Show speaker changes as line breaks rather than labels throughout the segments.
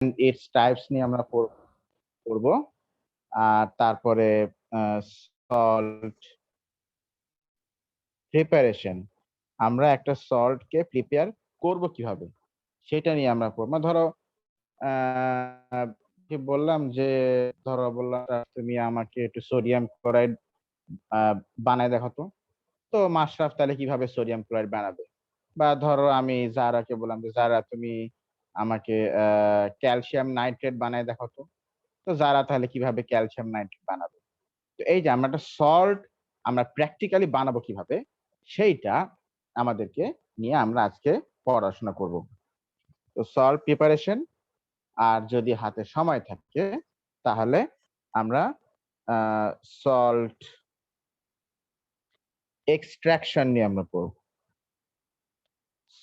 It's types নিয়ে আমরা পড়বো। আর তারপরে সল্ট প্রিপারেশন, আমরা একটা সল্টকে প্রিপেয়ার করব কিভাবে সেটা নিয়ে আমরা পড়বো। ধরো কি বললাম যে বললাম তুমি আমাকে একটু সোডিয়াম ক্লোরাইড বানায় দেখাতো, তো মাশরাফ তাহলে কিভাবে সোডিয়াম ক্লোরাইড বানাবে? বা ধরো আমি জারাকে বললাম যে জারা তুমি আমাকে ক্যালসিয়াম নাইট্রেট বানায় দেখাতো, তো জারা তাহলে কিভাবে ক্যালসিয়াম নাইট্রেট বানাবে? তো এই যে আমরা একটা সল্ট আমরা প্র্যাকটিক্যালি বানাবো কিভাবে, সেইটা আমাদেরকে নিয়ে আমরা আজকে পড়াশোনা করব। তো সল্ট প্রিপারেশন, আর যদি হাতে সময় থাকে তাহলে আমরা সল্ট এক্সট্রাকশন নিয়ে আমরা পড়ব।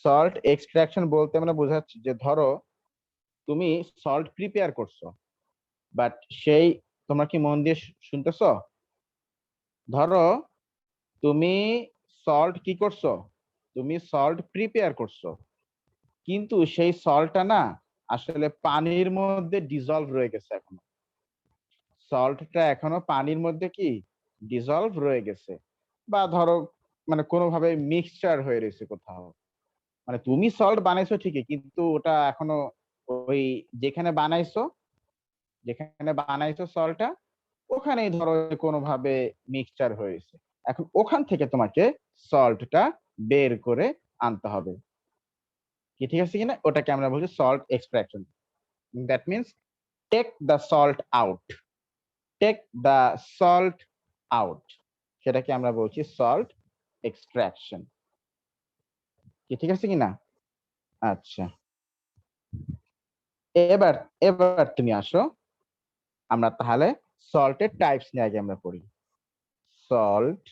সল্ট এক্সট্রাকশন বলতে আমরা বোঝাচ্ছি যে ধরো তুমি সল্ট প্রিপেয়ার করছো, বাট সেই, তোমরা কি মন দিয়ে শুনতেছো? ধরো তুমি সল্ট কি করছো, তুমি সল্ট প্রিপেয়ার করছো, কিন্তু সেই সল্টটা না আসলে পানির মধ্যে ডিজলভ রয়ে গেছে, এখনো সল্টটা এখনো পানির মধ্যে কি ডিজলভ রয়ে গেছে, বা ধরো মানে কোনোভাবে মিক্সচার হয়ে রয়েছে কোথাও। মানে তুমি সল্ট বানাইছো ঠিকই, কিন্তু ওটা এখনো ওই যেখানে বানাইছো সল্টটা, ওখানেই ধরো কোনোভাবে মিক্সচার হয়েছে। এখন ওখান থেকে তোমাকে সল্টটা বের করে আনতে হবে, কি ঠিক আছে কিনা? ওটাকে আমরা বলছি salt extraction. That means take the salt out, take the salt out, সেটাকে আমরা বলছি সল্ট এক্সট্রাকশন, কি ঠিক আছে কিনা? আচ্ছা, এবার এবার তুমি আসো, আমরা তাহলে সল্টের টাইপস নিয়ে আগে আমরা পড়ি। সল্ট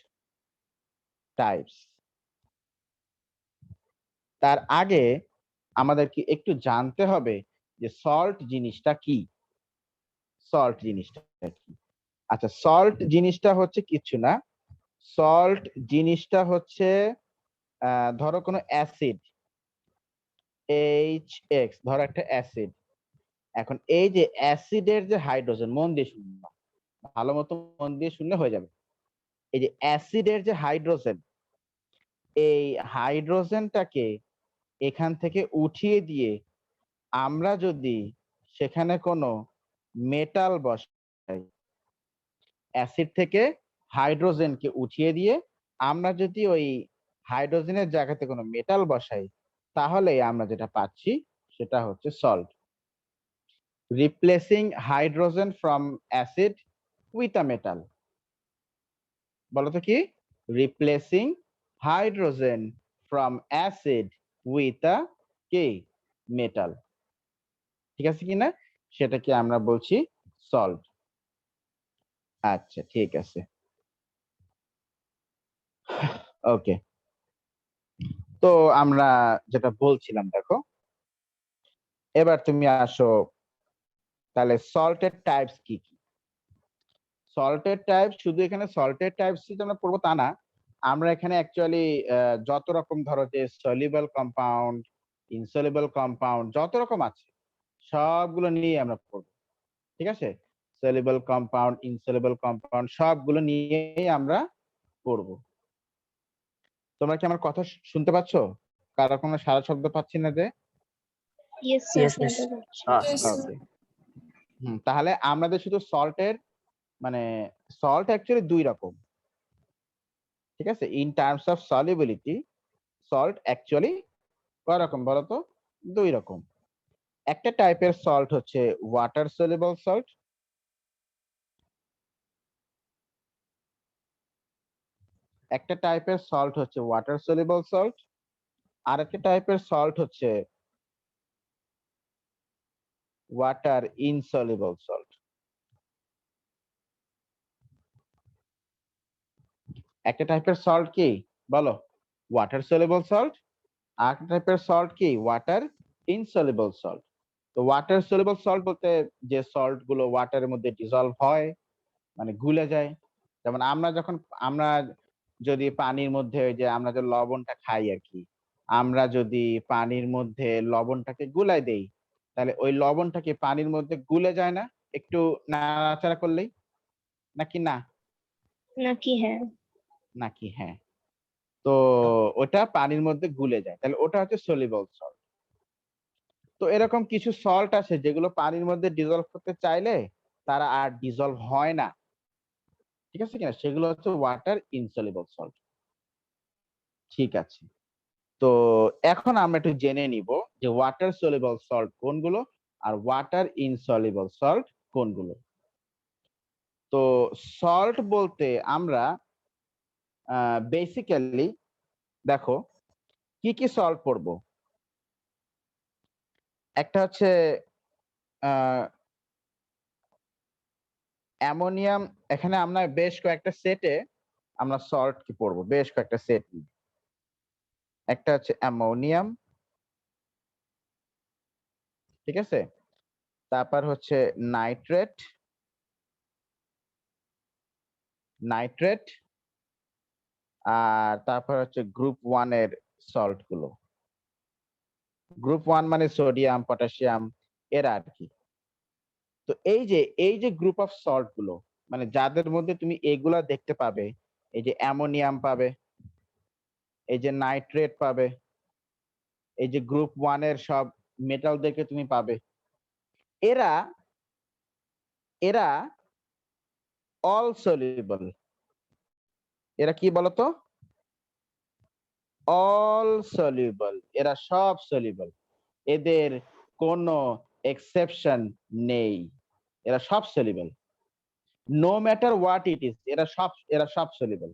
টাইপস, তার আগে আমাদেরকে একটু জানতে হবে যে সল্ট জিনিসটা কি। সল্ট জিনিসটা কি? আচ্ছা, সল্ট জিনিসটা হচ্ছে কিছু না, সল্ট জিনিসটা হচ্ছে ধরো কোনো অ্যাসিড, HX, ধরো একটা অ্যাসিড। এখন এই যে অ্যাসিডের যে হাইড্রোজেন, মন দিয়ে শুনবা, ভালো মতো মন দিয়ে শুনলে হয়ে যাবে। এই যে অ্যাসিডের যে হাইড্রোজেন, এই হাইড্রোজেনটাকে এখান থেকে উঠিয়ে দিয়ে আমরা যদি সেখানে কোনো মেটাল বসাই, অ্যাসিড থেকে হাইড্রোজেনকে উঠিয়ে দিয়ে আমরা যদি ওই হাইড্রোজেনের জায়গাতে কোনো মেটাল বসাই, তাহলে আমরা যেটা পাচ্ছি সেটা হচ্ছে salt. Replacing hydrogen from acid with a metal, বলতো কি? Replacing hydrogen from acid with a কি মেটাল, ঠিক আছে কিনা? সেটাকে আমরা বলছি সল্ট। আচ্ছা, ঠিক আছে, ওকে। তো আমরা যেটা বলছিলাম, দেখো এবার তুমি আসো, তাহলে সল্টের টাইপস কি কি? সল্টের টাইপস, শুধু এখানে সল্টের টাইপস আমরা পড়বো তা না, আমরা এখানে অ্যাকচুয়ালি যত রকম ধরো যে সলিউবল কম্পাউন্ড, ইনসলিউবল কম্পাউন্ড যত রকম আছে সবগুলো নিয়ে আমরা পড়বো, ঠিক আছে? সলিউবল কম্পাউন্ড, ইনসলিউবল কম্পাউন্ড সবগুলো নিয়েই আমরা পড়বো। তোমরা কি আমার কথা শুনতে পাচ্ছ? কারো কোনো সারা শব্দ পাচ্ছি না যে?
Yes, sir, শুনতে পাচ্ছি।
ওকে, তাহলে আমাদের শুধু সল্টের মানে সল্ট অ্যাকচুয়ালি দুই রকম, ঠিক আছে? In terms of solubility salt actually কয় রকম বলতো? দুই রকম। একটা টাইপের সল্ট হচ্ছে ওয়াটার সলিবল সল্ট, একটা টাইপের সল্ট হচ্ছে ওয়াটার সলিবল সল্ট, আর একটা টাইপের সল্ট হচ্ছে ওয়াটার ইনসলিবল সল্ট। একটা টাইপের সল্ট কি বলো? Water soluble salt. আর একটা টাইপের সল্ট কি? Water insoluble salt. তো ওয়াটার সলিবল সল্ট বলতে যে সল্ট গুলো ওয়াটারের মধ্যে ডিজলভ হয়, মানে গুলে যায়। যেমন আমরা যদি পানির মধ্যে ওই যে আমরা যে লবণটা খাই আর কি, আমরা যদি পানির মধ্যে লবণটাকে গুলাই দেই, তাহলে ওই লবণটা কি পানির মধ্যে গুলে যায় না একটু নাড়াচাড়া করলেই, নাকি না?
নাকি হ্যাঁ।
নাকি হ্যাঁ। তো ওটা পানির মধ্যে গুলে যায়, তাহলে ওটা হচ্ছে সলিবল সল্ট। তো এরকম কিছু সল্ট আছে যেগুলো পানির মধ্যে ডিজলভ করতে চাইলে তারা আর ডিজলভ হয় না, ঠিক আছে কিনা? সেগুলো হচ্ছে ওয়াটার ইনসলিবল সল্ট। ঠিক আছে, তো এখন আমরা একটু জেনে নিব যে ওয়াটার সলিবল সল্ট কোনগুলো আর ওয়াটার ইনসলিবল সল্ট কোনগুলো। তো সল্ট বলতে আমরা বেসিক্যালি দেখো কি কি সল্ট পড়বো। একটা হচ্ছে অ্যামোনিয়াম। এখানে আমরা বেশ কয়েকটা সেটে আমরা সল্ট কি পড়বো, বেশ কয়েকটা সেট। একটা হচ্ছে অ্যামোনিয়াম, ঠিক আছে, তারপর হচ্ছে নাইট্রেট, নাইট্রেট, আর তারপর হচ্ছে গ্রুপ 1 এর সল্ট গুলো। গ্রুপ 1 মানে সোডিয়াম, পটাশিয়াম, এরা আর কি। তো এই যে গ্রুপ অফ সল্ট গুলো, মানে যাদের মধ্যে তুমি এগুলা দেখতে পাবে, এই যে অ্যামোনিয়াম পাবে, এই যে নাইট্রেট পাবে, এই যে গ্রুপ 1 এর সব মেটালদেরকে তুমি পাবে, এরা এরা অল সলিউবল। এরা কি বলতো? অল সলিউবল, এরা সব সলিউবল, এদের কোনো এক্সেপশন নেই, এরা সব soluble, no matter what it is, এরা সব সলিউবল।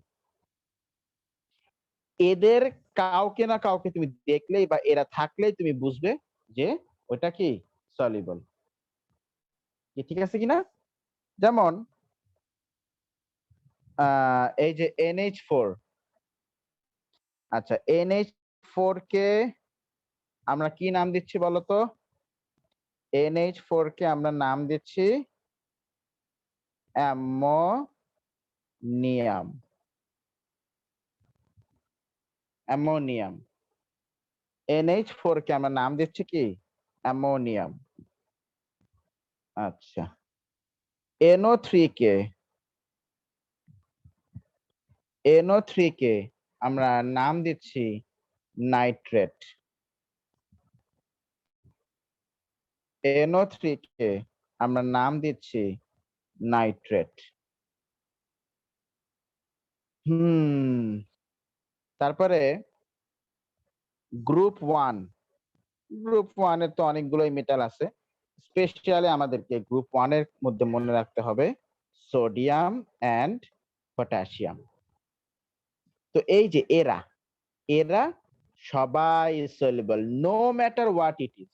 এদের কাউকে না কাউকে তুমি দেখলেই বা এরা থাকলেই তুমি বুঝবে যে ওটা কি সলিউবল, ঠিক আছে কিনা? যেমন এই যে NH4, আচ্ছা NH4 কে আমরা কি নাম দিচ্ছি বলতো? NH4 কে আমরা নাম দিচ্ছি অ্যামোনিয়াম, অ্যামোনিয়াম। NH4 কে আমরা নাম দিচ্ছি কি? অ্যামোনিয়াম। আচ্ছা, NO3 কে আমরা নাম দিচ্ছি নাইট্রেট। NO3 কে আমরা নাম দিচ্ছি নাইট্রেট। তারপরে গ্রুপ 1, গ্রুপ 1 এর তো অনেকগুলোই মেটাল আছে, স্পেশালি আমাদেরকে গ্রুপ 1 এর মধ্যে মনে রাখতে হবে সোডিয়াম এন্ড পটাশিয়াম। তো এই যে এরা এরা সবাই soluble, no matter what it is.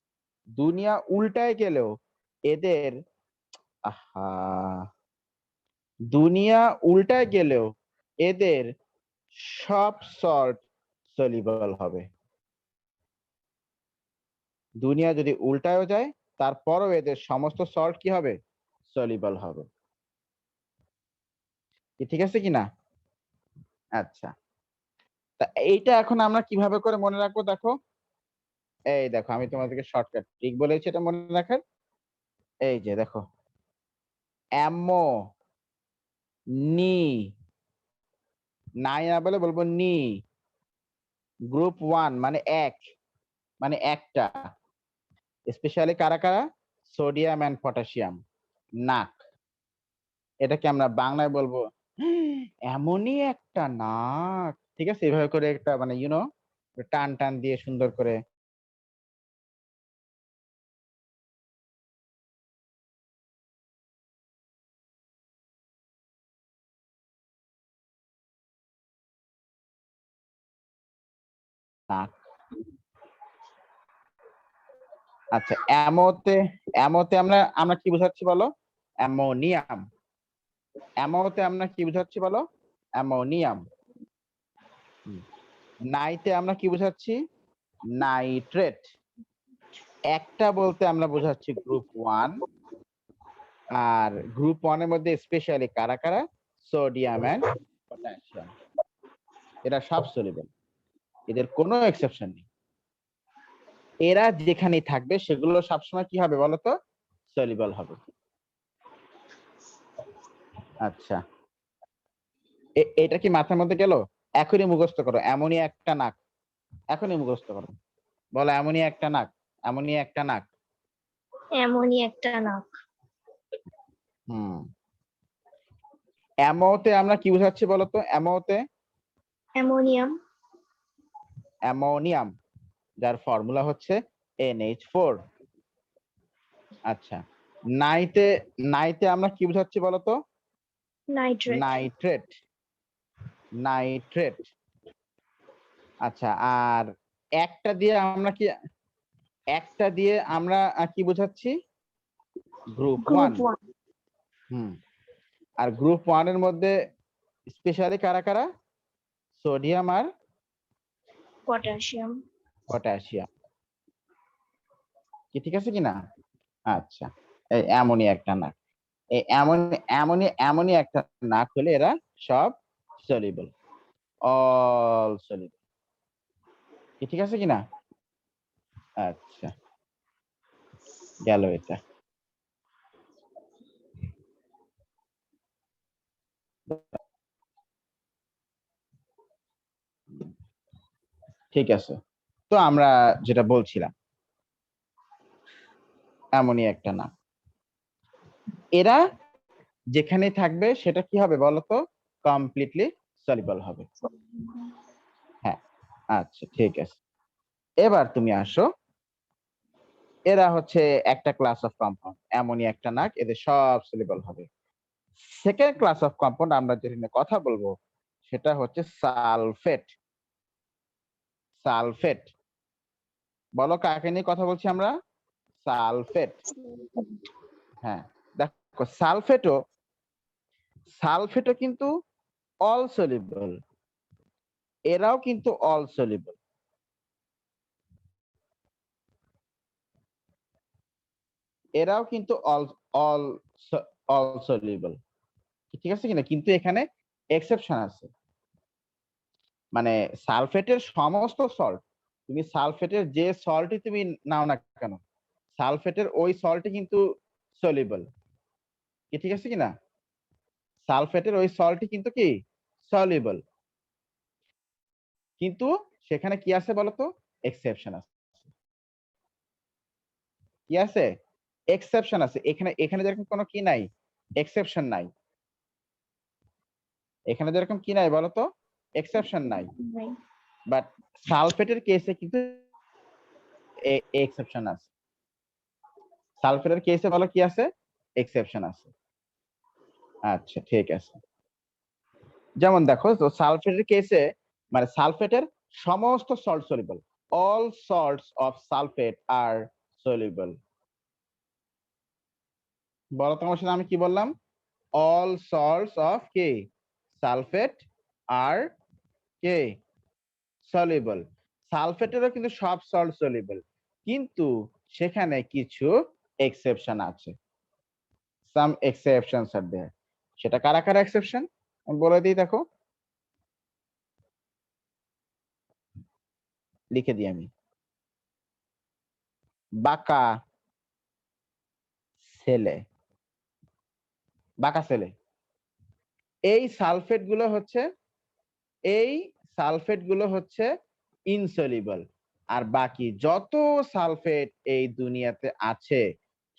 দুনিয়া উল্টায় গেলেও এদের আহা দুনিয়া উল্টায় গেলেও এদের সব সল্ট সলিউবল হবে। দুনিয়া যদি উল্টায়ও যায় তারপরও এদের সমস্ত সল্ট কি হবে? সলিউবল হবে। ঠিক আছে কিনা? আচ্ছা, তা এইটা এখন আমরা কিভাবে করে মনে রাখবো দেখো। এই দেখো আমি তোমাদেরকে শর্টকাট ট্রিক বলেছি এটা মনে রাখার। এই যে দেখো, অ্যামো নি, নাই না বলে বলবো নি, গ্রুপ 1 মানে এক, মানে একটা, স্পেশালি কারা কারা? সোডিয়াম এন্ড পটাশিয়াম, নাক। এটাকে আমরা বাংলায় বলবো এমনই একটা নাক, ঠিক আছে? এইভাবে করে একটা মানে টান টান দিয়ে সুন্দর করে নাক। আচ্ছা, অ্যামোতে আমরা আমরা কি বোঝাচ্ছি বলো? অ্যামোনিয়াম। অ্যামোতে আমরা কি বোঝাচ্ছি বলো? অ্যামোনিয়াম। নাইতে আমরা কি বোঝাচ্ছি? নাইট্রেট। একটা বলতে আমরা বোঝাচ্ছি গ্রুপ 1, আর গ্রুপ 1 এর মধ্যে স্পেশালি কারা কারা? সোডিয়াম এন্ড পটাশিয়াম, এরা সব সলিউবল, এদের কোনো এক্সেপশন নেই। এরা যেখানেই থাকবে সেগুলো সবসময় কি হবে বলতো, সলিবল হবে। আচ্ছা, এটা কি মাথার মধ্যে গেল? এখনই মুখস্থ করো, এমনই একটা নাক। এখনই মুখস্থ করো, বলো এমনই একটা নাক, এমনই একটা নাক।
এমনই একটা নাক।
হুম, অ্যামোতে আমরা কি বোঝাচ্ছি বলতো? অ্যামোতে
অ্যামোনিয়াম।
অ্যামোনিয়াম, যার ফর্মুলা হচ্ছে NH4। আচ্ছা, নাইতে নাইতে আমরা কি বোঝাচ্ছি বলতো?
নাইট্রেট।
Nitrate, nitrate. আচ্ছা, আর একটা দিয়ে আমরা কি, একটা দিয়ে আমরা কি বোঝাচ্ছি? Group
group
1।
ওয়ান।
হুম, আর গ্রুপ 1 এর মধ্যে স্পেশালি কারা কারা? সোডিয়াম আর
পটাশিয়াম।
পটাশিয়াম। কি ঠিক আছে কিনা? আচ্ছা, এই এমনই একটা নাক, এই এমনই একটা নাক হলে এরা সব সলিবল, অল সলিবল। কি ঠিক আছে কিনা? আচ্ছা, গেল এটা। ঠিক আছে, তো আমরা যেটা বলছিলাম, এমনই একটা নাক, এরা যেখানে থাকবে সেটা কি হবে বলতো? কমপ্লিটলি সলিবল হবে। হ্যাঁ, আচ্ছা ঠিক আছে। এবার তুমি আসো, এরা হচ্ছে একটা ক্লাস অফ কম্পাউন্ড, এমনই একটা নাক, এদের সব সলিবল হবে। সেকেন্ড ক্লাস অফ কম্পাউন্ড আমরা যেটা নিয়ে কথা বলবো সেটা হচ্ছে সালফেট। সালফেট, বলো কাকে নিয়ে কথা বলছি আমরা? সালফেট। হ্যাঁ, দেখো সালফেটও কিন্তু অল সলিবল, এরাও কিন্তু অল সলিবল। এরাও কিন্তু অল অল অল সলিবল। ঠিক আছে কিনা? কিন্তু এখানে এক্সেপশন আছে। মানে সালফেটের সমস্ত সল্ট, তুমি সালফেটের যে সল্টই তুমি নাও না কেন, সালফেটের ওই সল্টই কিন্তু সলিবল। কি ঠিক আছে কিনা? সালফেটের ওই সল্টই কিন্তু কি সলিবল। কিন্তু সেখানে কি আছে বলতো? এক্সেপশন আছে। কি আছে? এক্সেপশন আছে। এখানে এখানে যেরকম কোনো কি নাই, এক্সেপশন নাই। এখানে যেরকম কি নাই বলতো? এক্সেপশন নাই। বাট সালফেটের কেসে কিন্তু এক্সেপশন আছে। সালফেটের কেসে বলো কি আছে? এক্সেপশন আছে। আচ্ছা ঠিক আছে। যেমন দেখো, তো সালফেটের কেসে মানে সালফেটের সমস্ত salt soluble, all salts of sulphate are soluble. বলো তোমার সাথে আমি কি বললাম? অল সল্টস অফ কি সালফেট আর কে সলিবল। সালফেটেরও কিন্তু সব সল্ট সলিবল, কিন্তু সেখানে কিছু এক্সেপশন আছে। Some exceptions are there. সেটা কারা কারা এক্সেপশন আমি বলে দিই, দেখো লিখে দিই আমি। বাঁকা ছেলে, বাঁকা ছেলে, এই সালফেট গুলো হচ্ছে, এই সালফেট গুলো হচ্ছে ইনসলিবল। আর বাকি যত সালফেট এই দুনিয়াতে আছে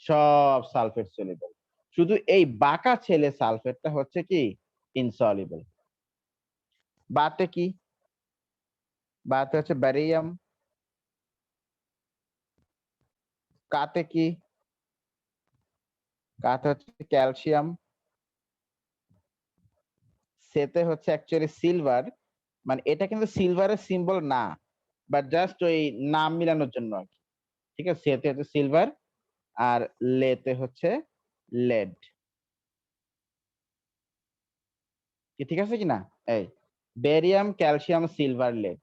সব সালফেট সলিবল। শুধু এই বাঁকা ছেলে সালফেটটা হচ্ছে কি ইনসলিবল। বাতে কি? বাতে হচ্ছে ব্যারিয়াম। কাতে কি? কাতে হচ্ছে ক্যালসিয়াম। সেতে হচ্ছে অ্যাকচুয়ালি সিলভার, মানে এটা কিন্তু সিলভারের সিম্বল না, বাট জাস্ট ওই নাম মিলানোর জন্য আর কি। ঠিক আছে, সেতে হচ্ছে সিলভার, আর লেতে হচ্ছে লেড। কি ঠিক আছে কিনা? এই বেরিয়াম, ক্যালসিয়াম, সিলভার, লেড,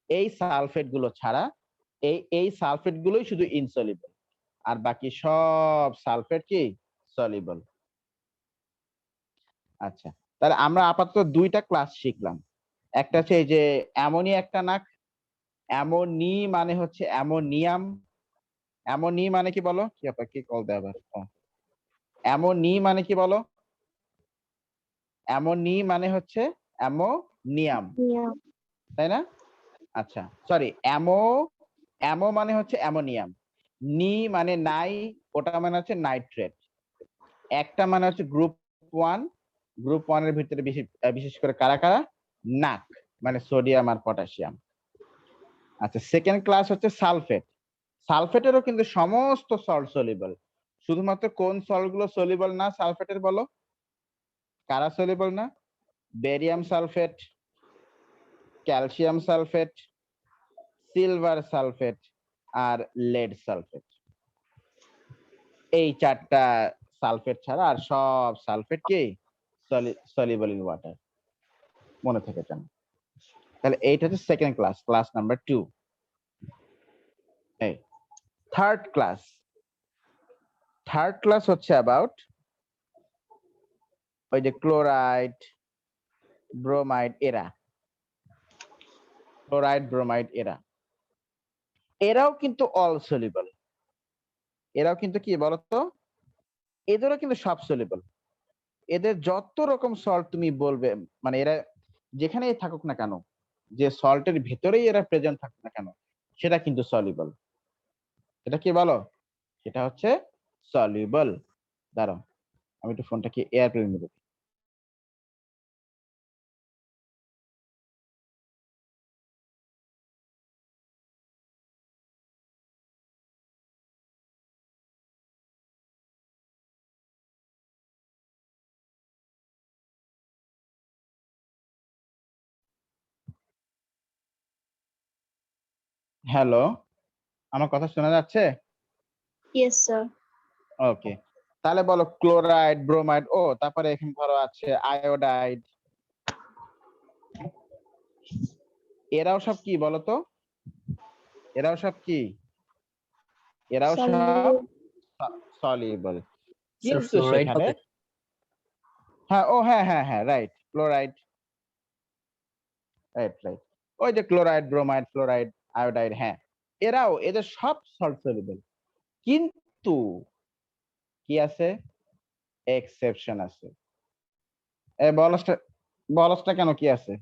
এই সালফেট গুলো ছাড়া এই সালফেট গুলোই শুধু ইনসলিবল, আর বাকি সব সালফেট কি সলিবল। আচ্ছা, তাহলে আমরা আপাতত দুইটা ক্লাস শিখলাম। একটা হচ্ছে এই যে অ্যামোনিয়া একটা নাক, অ্যামোনি মানে হচ্ছে অ্যামোনিয়াম, অ্যামোনি মানে কি বলো? কি আপা কি কল দেয় আবার? অ্যামোনি মানে কি বলো? অ্যামোনি মানে হচ্ছে অ্যামোনিয়াম,
নিয়াম
তাই না? আচ্ছা, সরি, অ্যামো মানে হচ্ছে অ্যামোনিয়াম, নি মানে নাই, ওটা মানে হচ্ছে নাইট্রেট, একটা মানে হচ্ছে গ্রুপ 1, গ্রুপ 1 এর ভিতরে বিশেষ করে কারা কারা? নাক মানে সোডিয়াম আর পটাশিয়াম। আচ্ছা, সেকেন্ড ক্লাস হচ্ছে সালফেট। সালফেটেরও কিন্তু সমস্ত সল্ট সলিবল, শুধুমাত্র কোন সল্ট গুলো সলিবল না সালফেটের বলো? কারা সলিবল না? Barium sulphate, calcium sulphate, silver sulphate আর লেড সালফেট। এই চারটা সালফেট ছাড়া আর সব সালফেট কি সলিবল ইন ওয়াটার, মনে থাকে যেন। তাহলে এইটা হচ্ছে সেকেন্ড ক্লাস, ক্লাস নাম্বার 2। এই থার্ড ক্লাস, থার্ড ক্লাস হচ্ছে অ্যাবাউট ওই যে ক্লোরাইড, ব্রোমাইড এরা, ক্লোরাইড ব্রোমাইড এরা, এরাও কিন্তু অল সলিবল। এরাও কিন্তু কি বলতো, এদেরও কিন্তু সব সলিবল। এদের যত রকম সল্ট তুমি বলবে, মানে এরা যেখানেই থাকুক না কেন, যে সল্টের ভেতরেই এরা প্রেজেন্ট থাকুক না কেন, সেটা কিন্তু সলিবল। সেটা কি বলো? সেটা হচ্ছে সলিবল। দাঁড়াও, আমি একটু ফোনটাকে এয়ারপ্লেন মোডে দিই। হ্যালো, আমার কথা শোনা যাচ্ছে?
ইয়েস স্যার
ওকে, তাহলে বলো ক্লোরাইড, ব্রোমাইড, ও তারপরে এখানে ধরো আছে আয়োডাইড, এরাও সব কি বলতো? এরাও সব কি? এরাও সব সলিবল।
স্যার
কিন্তু
ফ্লোরাইড
সেখানে,
হবে?
হ্যাঁ, ও হ্যাঁ হ্যাঁ হ্যাঁ, রাইট, ক্লোরাইড, রাইট রাইট, ওই যে ক্লোরাইড, ব্রোমাইড, ফ্লোরাইড, আয়োডাইড, হ্যাঁ, এরাও, এদের সব সল্ট সলিবল। কিন্তু কি আছে? এক্সেপশন আছে। এই বলসটা, বলসটা কেন কি আছে?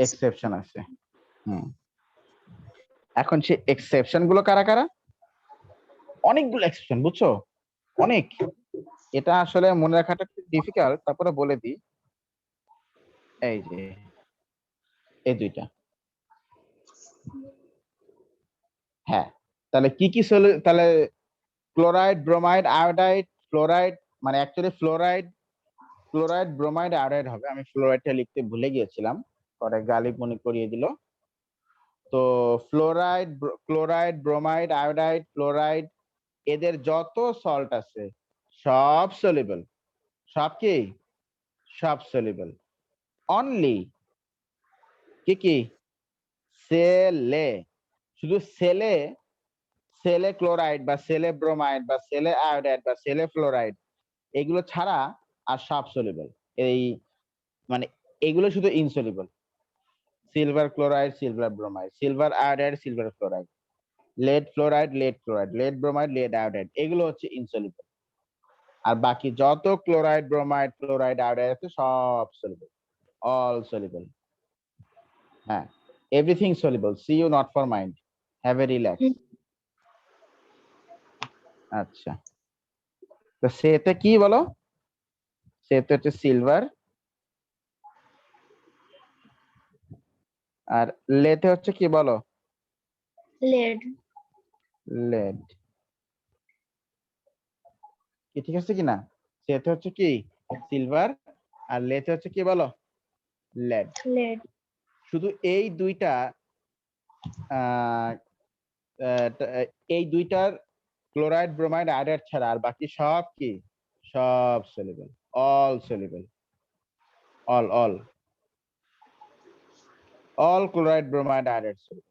এক্সেপশন আছে। হুম, এখন সে এক্সেপশন গুলো কারা কারা? অনেকগুলো এক্সেপশন, বুঝছো? অনেক। এটা আসলে মনে রাখাটা একটু ডিফিকাল্ট, তারপরে বলে দিই। এই যে এই দুইটা, হ্যাঁ, তাহলে কি কি তাহলে ক্লোরাইড, ব্রোমাইড, আয়োডাইড, ফ্লোরাইড, মানে actually fluoride, chloride, bromide, iodide হবে। আমি ফ্লোরাইডটা লিখতে ভুলে গিয়েছিলাম, পরে গালিব মনে করিয়ে দিল। তো fluoride, chloride, bromide, iodide, fluoride, এদের যত সল্ট আছে সব সলিবল। সব কি? সব সলিবল। অনলি কি কি? সেলে, শুধু সেলে, সেলে ক্লোরাইড বা সেলে ব্রোমাইড বা সেলে আয়োডাইড বা সেলে ফ্লোরাইড, এগুলো ছাড়া আর সব সলিবল। এই মানে এগুলো শুধু insoluble. Silver chloride, silver bromide, silver iodide, silver fluoride, lead fluoride, lead chloride, lead bromide, lead iodide, এগুলো হচ্ছে ইনসলিবল। আর বাকি যত ক্লোরাইড, ব্রোমাইড, ফ্লোরাইড, আয়োডাইড আছে সব সলিবল, অল সলিবল। হ্যাঁ, everything soluble, see you not for mind, have a relax. আচ্ছা, তো সেটা কি বলো? সেটা হচ্ছে সিলভার, আর লেতে হচ্ছে কি বলো?
Lead
lead. কি ঠিক আছে কিনা? সেটা হচ্ছে কি সিলভার, আর লেতে হচ্ছে কি বলো? লেড।
লেড
শুধু এই দুইটা, আহ, এই দুইটার ক্লোরাইড, ব্রোমাইড, আয়োডাইড ছাড়া আর বাকি সব কি? সব soluble, all soluble, all all chloride, bromide, iodide soluble.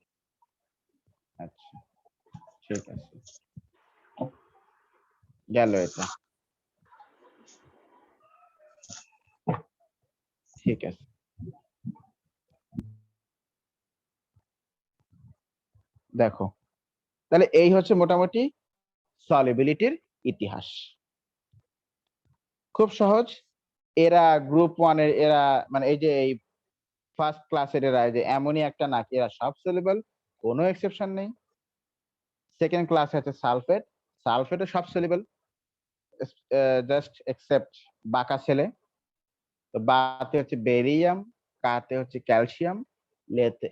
আচ্ছা, ঠিক আছে, গেল এটা, ঠিক আছে। দেখো, তাহলে এই হচ্ছে মোটামুটি সলিবিলিটির ইতিহাস। খুব সহজ। এরা গ্রুপ 1 এর এরা মানে এই যে এই ফার্স্ট ক্লাসের এরা যে এমনই একটা নাকি এরা সব সলিবল, কোনো এক্সেপশন নেই। সেকেন্ড ক্লাস হচ্ছে সালফেট, সালফেটও সব সলিবল জাস্ট এক্সেপ্ট বাঁকা ছেলে। তো বাতে হচ্ছে বেরিয়াম, কাতে হচ্ছে ক্যালসিয়াম, লেতে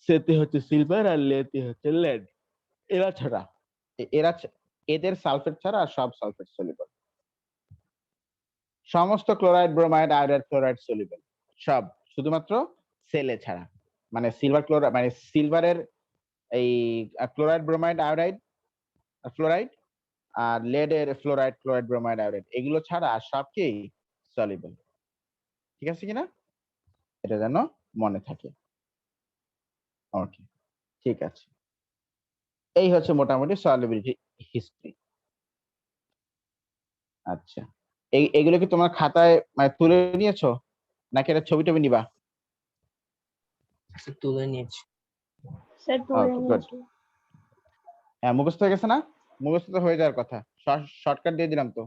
সেতে হচ্ছে সিলভার, আর লেতে হচ্ছে লেড। এরা ছাড়া এরা এদের সালফেট ছাড়া আর সব সালফেট সলিবল। সমস্ত chloride bromide iodide chloride soluble সব, শুধুমাত্র সেলে ছাড়া। মানে সিলভার ক্লোরাইড মানে সিলভারের এই ক্লোরাইড ব্রোমাইড আয়োডাইড ফ্লোরাইড আর লেডের ফ্লোরাইড ক্লোরাইড ব্রোমাইড আয়োডাইড এগুলো ছাড়া আর সবকেই সলিবল। ঠিক আছে কিনা, এটা যেন মনে থাকে। ওকে, ঠিক আছে। এই হচ্ছে মোটামুটি সলিবিলিটি হিস্ট্রি। আচ্ছা, এগুলো কি তোমার খাতায় মানে তুলে নিয়েছো নাকি এটা ছবি টবি নিবা?
তুলে নিয়েছি
স্যার তুলে
Okay, good.
নিয়েছি।
হ্যাঁ, মুখস্থ হয়ে গেছে না? মুখস্থ তো হয়ে যাওয়ার কথা, শর্টকাট দিয়ে দিলাম তো।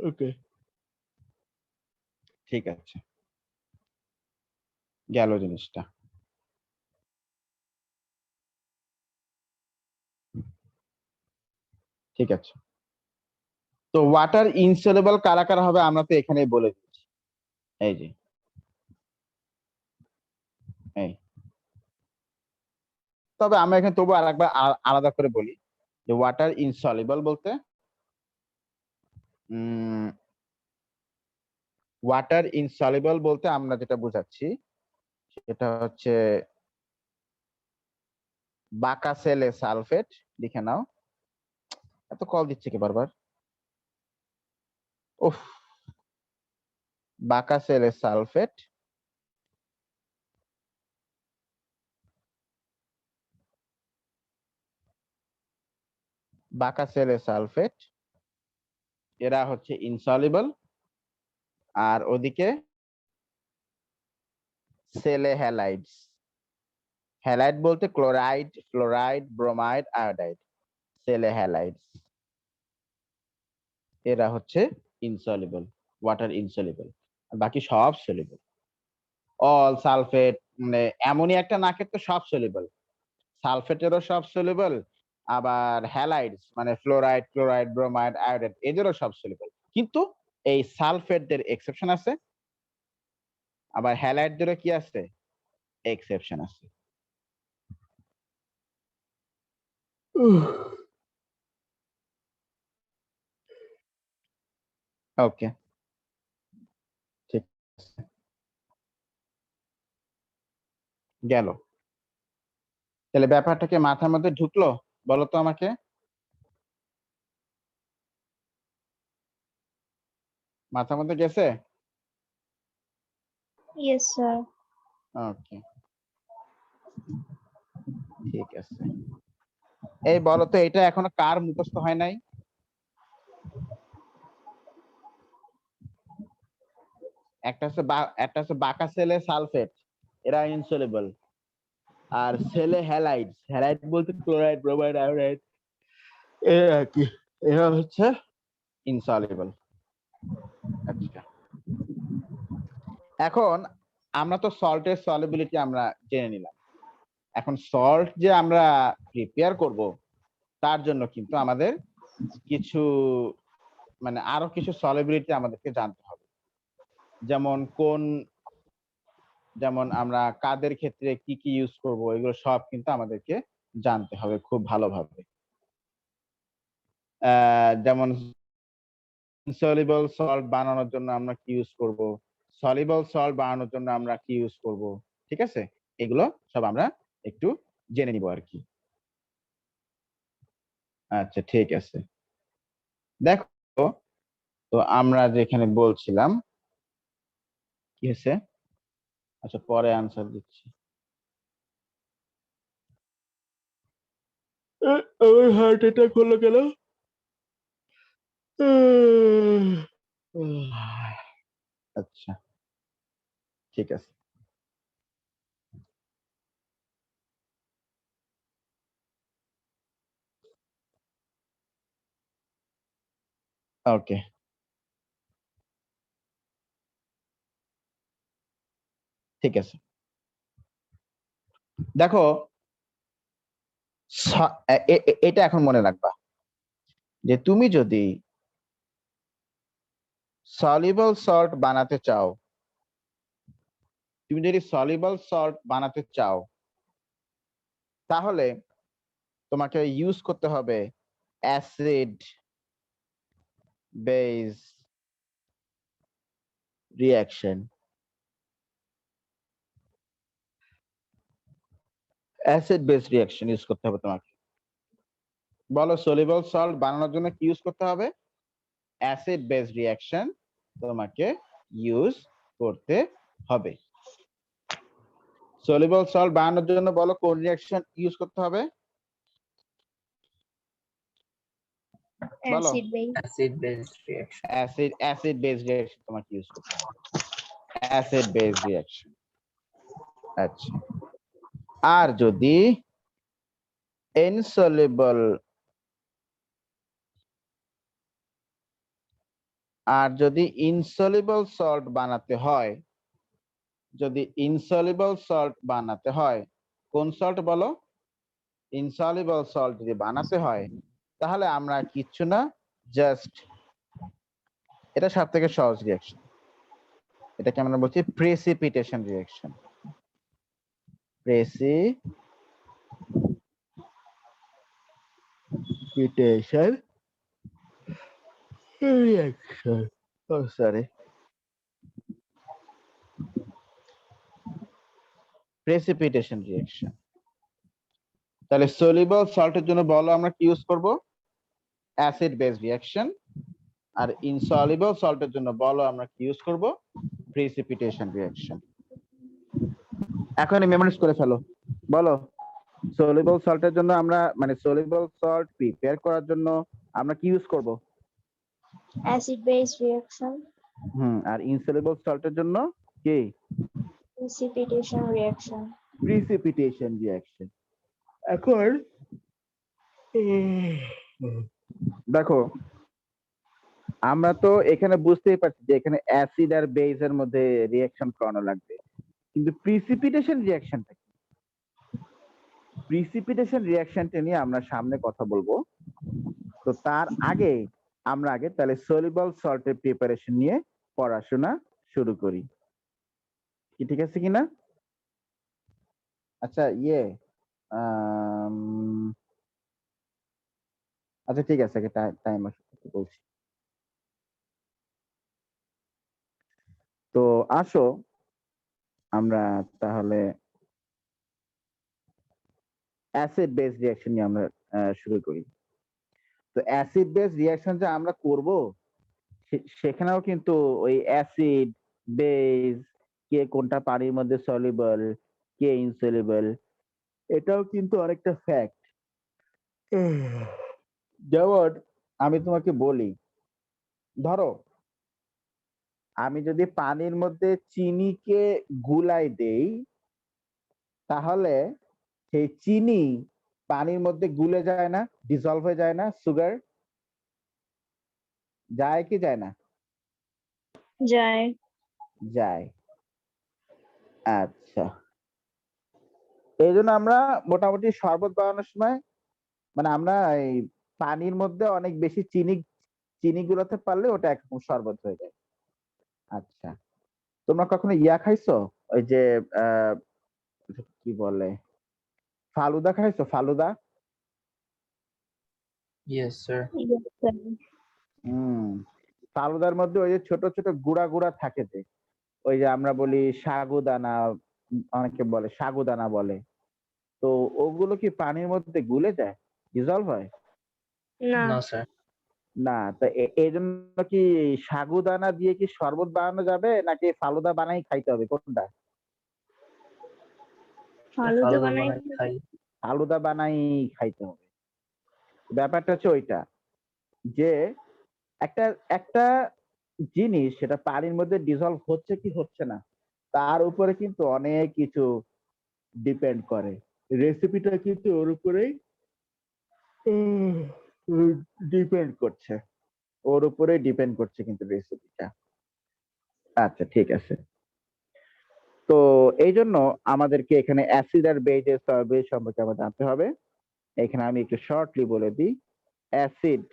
ওকে, ঠিক আছে, গেল জিনিসটা। ঠিক আছে, তো ওয়াটার ইনসলিবল কারা কারা হবে আমরা তো এখানেই বলে দিচ্ছি। এই যে এই, তবে আমরা এখানে তবু আরেকবার আলাদা করে বলি যে ওয়াটার ইনসলিবল বলতে ওয়াটার ইনসলিবল বলতে আমরা যেটা বোঝাচ্ছি সেটা হচ্ছে বাঁকা সেলে সালফেট। লিখে নাও, এত কল দিচ্ছে কি বারবার, উফ। বাঁকা সেলে সালফেট, বাঁকা সেলে সালফেট এরা হচ্ছে ইনসলিবল। আর ওদিকে সেলে হ্যালাইডস, হ্যালাইড বলতে ক্লোরাইড ফ্লোরাইড ব্রোমাইড আয়োডাইড, সেলে হ্যালাইডস এরা হচ্ছে ইনসলিবল, ওয়াটার ইনসলিবল। আর বাকি সব সলিবল। অল সালফেট মানে এমনই একটা নাকের তো সব সলিবল, সালফেটেরও সব সলিবল, আবার হ্যালাইডস মানে ফ্লোরাইড ক্লোরাইড ব্রোমাইড আয়োডাইড এদেরও সব সলিবল। কিন্তু এই সালফেটদের এক্সেপশন আছে, আবার হ্যালাইডদেরও কি আছে, এক্সেপশন আছে। ওকে, ঠিক আছে, গেল। তাহলে ব্যাপারটা কি মাথার মধ্যে ঢুকলো বলো তো আমাকে? মাথার মধ্যে গেছে?
Yes sir.
ওকে, ঠিক আছে। এই বলো তো এটা এখনো কার মুখস্থ হয় নাই? একটা হচ্ছে বাঁকা সেলে সালফেট, এরা ইনসলিবল। আর সেলে হ্যালাইড, হ্যালাইড বলতে ক্লোরাইড ব্রোমাইড আয়োডাইড এরা কি, এরা হচ্ছে ইনসলিবল। আচ্ছা, এখন আমরা তো সল্টের সলিবিলিটি আমরা জেনে নিলাম। এখন সল্ট যে আমরা প্রিপেয়ার করব তার জন্য কিন্তু আমাদের কিছু মানে আরো কিছু সলিবিলিটি আমাদেরকে জানতে হবে। যেমন আমরা কাদের ক্ষেত্রে কি কি ইউজ করব এগুলো সব কিন্তু আমাদেরকে জানতে হবে খুব ভালোভাবে। যেমন ইনসলিবল সল্ট বানানোর জন্য আমরা কি ইউজ করব, সলিবল সল্ট বানানোর জন্য আমরা কি ইউজ করব, ঠিক আছে? এগুলো সব আমরা একটু জেনে নিব আর কি। আচ্ছা, ঠিক আছে। দেখো, তো আমরা যেখানে বলছিলাম কি হয়েছে, আচ্ছা পরে আনসার দিচ্ছি। আমার হার্ট অ্যাটাক হলো কেন? আচ্ছা, ঠিক আছে। ওকে, ঠিক আছে। দেখো, এটা এখন মনে রাখবা যে তুমি যদি সলিবল সল্ট বানাতে চাও, তাহলে তোমাকে ইউজ করতে হবে acid base reaction. Acid base reaction use করতে হবে তোমাকে। বলো, সলিবল সল্ট বানানোর জন্য কি ইউজ করতে হবে? অ্যাসিড বেস রিঅ্যাকশন তোমাকে ইউজ করতে হবে। সলিবল সল্ট বানানোর জন্য বলো কোন রিঅ্যাকশন ইউজ করতে হবে? বলো।
acid base,
acid base reaction.
Acid base reaction তোমাকে ইউজ করতে হবে। Acid base reaction. আচ্ছা, আর যদি ইনসলিবল সল্ট বানাতে হয়, কোন সল্ট বলো? ইনসলিবল সল্ট যদি বানাতে হয়, তাহলে আমরা কিচ্ছু না, জাস্ট এটা সবথেকে সহজ রিঅ্যাকশন। এটাকে আমরা বলছি precipitation reaction. Precipitation reaction, oh sorry, precipitation reaction. তাহলে সলিবল সল্টের জন্য বলো আমরা কি ইউজ করব? Acid base reaction. আর ইনসলিবল সল্টের জন্য বলো আমরা কি ইউজ করব? Precipitation reaction. এখনই মেমোরাইজ করে ফেলো। বলো, সলিবল সল্টের জন্য আমরা, মানে সলিবল সল্ট প্রিপেয়ার করার জন্য আমরা কি ইউজ করব?
acid base reaction,
আর ইনসলিবল সল্টের জন্য কি?
precipitation reaction.
Precipitation reaction. এখন দেখো, আমরা তো এখানে বুঝতেই পারছি যে এখানে অ্যাসিড আর বেস এর মধ্যে রিঅ্যাকশন করানো লাগবে, কিন্তু প্রিসিপিটেশন রিঅ্যাকশনটা কি? প্রিসিপিটেশন রিঅ্যাকশনটা নিয়ে আমরা সামনে কথা বলবো। তো তার আগে আমরা তাহলে সলিবল সল্টের প্রিপারেশন নিয়ে পড়াশোনা শুরু করি, কি ঠিক আছে কিনা? আচ্ছা, আচ্ছা ঠিক আছে, টাইম বলছি। তো আসো আমরা তাহলে অ্যাসিড বেস রিঅ্যাকশন নিয়ে আমরা শুরু করি। তো অ্যাসিড বেস রিঅ্যাকশন যে আমরা করব, সেখানেও কিন্তু ওই অ্যাসিড বেস, কে কোনটা পানির মধ্যে সলিবল, কে ইনসলিবল, এটাও কিন্তু অনেকটা ফ্যাক্ট। যেমন আমি তোমাকে বলি, ধরো আমি যদি পানির মধ্যে চিনিকে গুলাই দেই, তাহলে সেই চিনি পানির মধ্যে গুলে যায় না, ডিসলভ হয়ে যায় না? সুগার যায় কি যায় না?
যায়।
যায়। আচ্ছা, এই জন্য আমরা মোটামুটি শরবত বানানোর সময়, মানে আমরা এই পানির মধ্যে অনেক বেশি চিনি গুলাতে পারলে ওটা একদম শরবত হয়ে যায়। আচ্ছা, তোমরা কখনো খাইছো? ওই যে কি বলে, ফালুদা খাইছো? Falooda?
Yes, sir.
Yes, sir.
ফালুদার মধ্যে ওই যে ছোট ছোট গুড়া গুড়া থাকে, যে ওই যে আমরা বলি সাগুদানা, অনেকে বলে সাগুদানা বলে, তো ওগুলো কি পানির মধ্যে গুলে যায়, ডিজলভ হয়?
না,
No, sir.
না। তো এই জন্য কি সাগুদানা দিয়ে কি শরবত বানানো যাবে, নাকি ফালুদা বানাই খাইতে হবে, কোনটা?
ফালুদা
ফালুদা
বানাই
বানাই খাই।
ফালুদা বানাই খাইতে হবে। ব্যাপারটা হচ্ছে ওইটা, যে একটা একটা জিনিস সেটা পানির মধ্যে ডিসলভ হচ্ছে কি হচ্ছে না তার উপরে কিন্তু অনেক কিছু ডিপেন্ড করে। রেসিপিটা কিন্তু ওর উপরেই ডিপেন্ড করছে, ওর উপরেই ডিপেন্ড করছে কিন্তু রেসিপিটা। আচ্ছা ঠিক আছে। তো এই জন্য আমাদেরকে এখানে অ্যাসিড আর বেজের বেজ সম্পর্কে আমরা জানতে হবে। এখানে আমি একটু শর্টলি বলে দিই। অ্যাসিড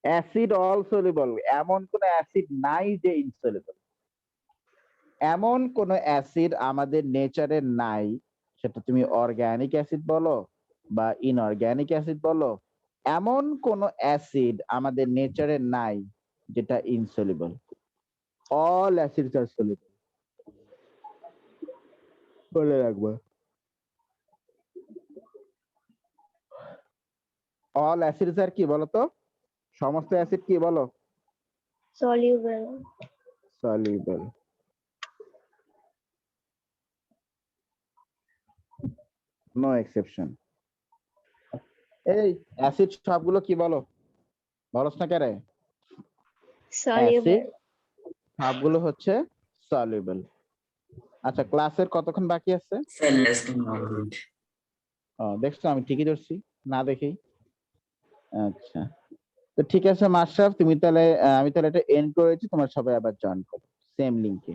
অ্যাসিড অল সলিউবল, এমন কোন অ্যাসিড নাই যে ইনসলিউবল। এমন কোন অ্যাসিড আমাদের নেচারে নাই, সেটা তুমি অর্গানিক অ্যাসিড বলো বা ইনঅর্গানিক অ্যাসিড বলো, এমন কোন অ্যাসিড আমাদের নেচারে নাই যেটা ইনসলিউবল। অল অ্যাসিডস আর সলিউবল, বলে রাখবো। অল অ্যাসিডস আর কি বলতো, সমস্ত অ্যাসিড কি বলো?
soluble,
soluble. No exception. এই অ্যাসিড সবগুলো কি বলো, বলস না কেরে?
soluble,
সবগুলো হচ্ছে সলিউবল। আচ্ছা ক্লাসের কতক্ষণ বাকি আছে?
Sir, less than 1 minute.
দেখছো আমি ঠিকই ধরছি না দেখেই। আচ্ছা তো ঠিক আছে মাশরাফ, তুমি তাহলে আমি তাহলে এটা এন্ড করেছি, তোমার সবাই আবার জয়েন করো সেম লিংকে।